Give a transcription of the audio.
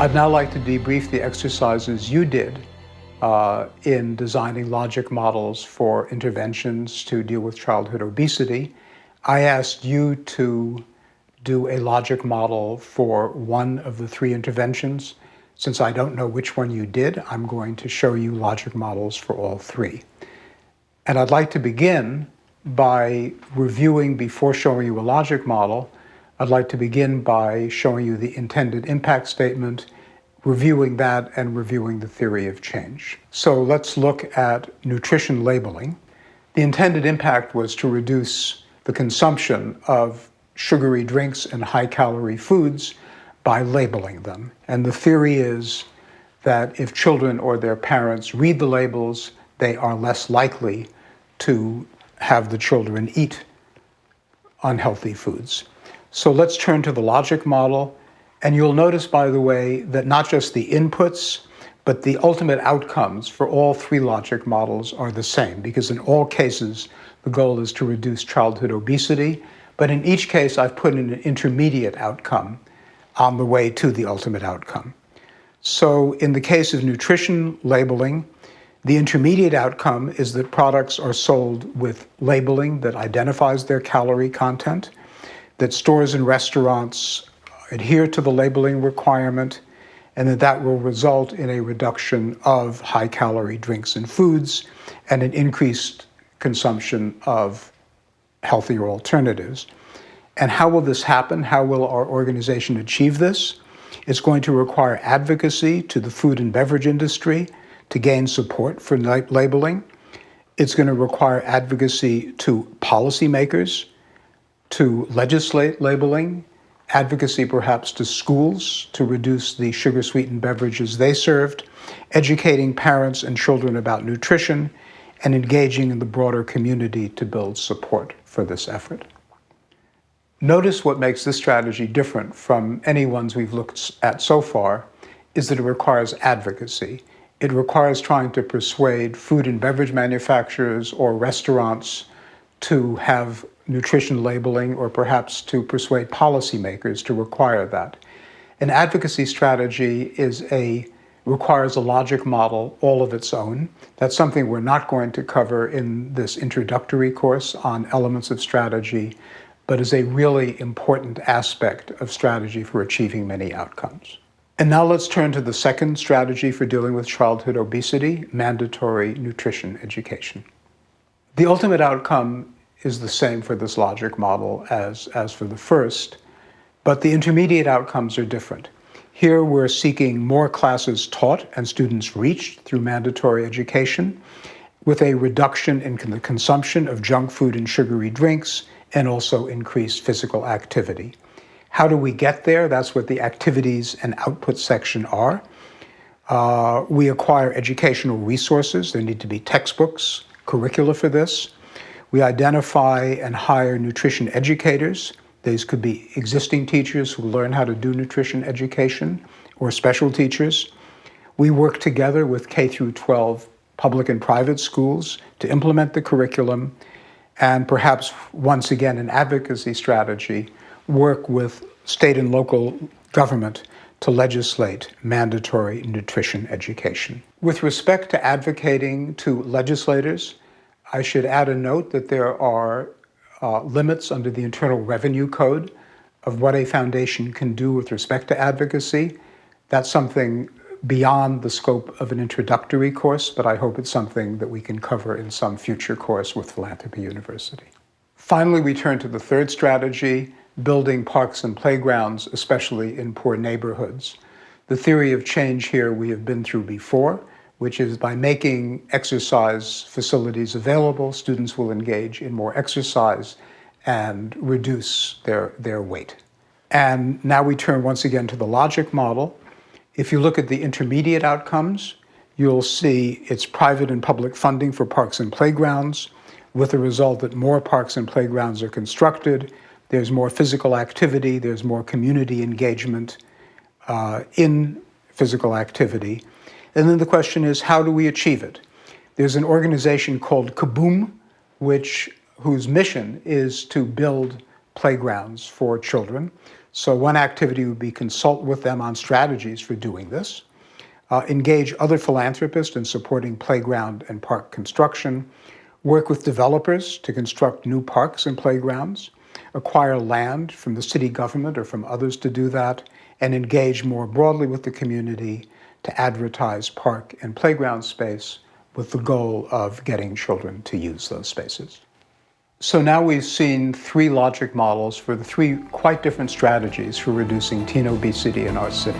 I'd now like to debrief the exercises you did in designing logic models for interventions to deal with childhood obesity. I asked you to do a logic model for one of the three interventions. Since I don't know which one you did, I'm going to show you logic models for all three. And I'd like to begin by reviewing, before showing you a logic model, I'd like to begin by showing you the intended impact statement, reviewing that, and reviewing the theory of change. So let's look at nutrition labeling. The intended impact was to reduce the consumption of sugary drinks and high-calorie foods by labeling them. And the theory is that if children or their parents read the labels, they are less likely to have the children eat unhealthy foods. So let's turn to the logic model. And you'll notice, by the way, that not just the inputs, but the ultimate outcomes for all three logic models are the same, because in all cases, the goal is to reduce childhood obesity. But in each case, I've put in an intermediate outcome on the way to the ultimate outcome. So in the case of nutrition labeling, the intermediate outcome is that products are sold with labeling that identifies their calorie content, that stores and restaurants adhere to the labeling requirement, and that will result in a reduction of high-calorie drinks and foods and an increased consumption of healthier alternatives. And how will this happen? How will our organization achieve this? It's going to require advocacy to the food and beverage industry to gain support for labeling. It's going to require advocacy to policymakers to legislate labeling, advocacy perhaps to schools to reduce the sugar-sweetened beverages they served, educating parents and children about nutrition, and engaging in the broader community to build support for this effort. Notice what makes this strategy different from any ones we've looked at so far is that it requires advocacy. It requires trying to persuade food and beverage manufacturers or restaurants to have nutrition labeling, or perhaps to persuade policymakers to require that. An advocacy strategy requires a logic model all of its own. That's something we're not going to cover in this introductory course on elements of strategy, but is a really important aspect of strategy for achieving many outcomes. And now let's turn to the second strategy for dealing with childhood obesity, mandatory nutrition education. The ultimate outcome is the same for this logic model as for the first, but the intermediate outcomes are different. Here we're seeking more classes taught and students reached through mandatory education, with a reduction in the consumption of junk food and sugary drinks, and also increased physical activity. How do we get there? That's what the activities and output section are. We acquire educational resources. There need to be textbooks, curricula for this. We identify and hire nutrition educators. These could be existing teachers who learn how to do nutrition education or special teachers. We work together with K through 12 public and private schools to implement the curriculum, and perhaps once again an advocacy strategy, work with state and local government to legislate mandatory nutrition education. With respect to advocating to legislators, I should add a note that there are limits under the Internal Revenue Code of what a foundation can do with respect to advocacy. That's something beyond the scope of an introductory course, but I hope it's something that we can cover in some future course with Philanthropy University. Finally, we turn to the third strategy, building parks and playgrounds, especially in poor neighborhoods. The theory of change here we have been through before, which is by making exercise facilities available, students will engage in more exercise and reduce their weight. And now we turn once again to the logic model. If you look at the intermediate outcomes, you'll see it's private and public funding for parks and playgrounds, with the result that more parks and playgrounds are constructed, there's more physical activity, there's more community engagement in physical activity. And then the question is, how do we achieve it? There's an organization called Kaboom, whose mission is to build playgrounds for children. So one activity would be consult with them on strategies for doing this, engage other philanthropists in supporting playground and park construction, work with developers to construct new parks and playgrounds, acquire land from the city government or from others to do that, and engage more broadly with the community to advertise park and playground space with the goal of getting children to use those spaces. So now we've seen 3 logic models for the 3 quite different strategies for reducing teen obesity in our city.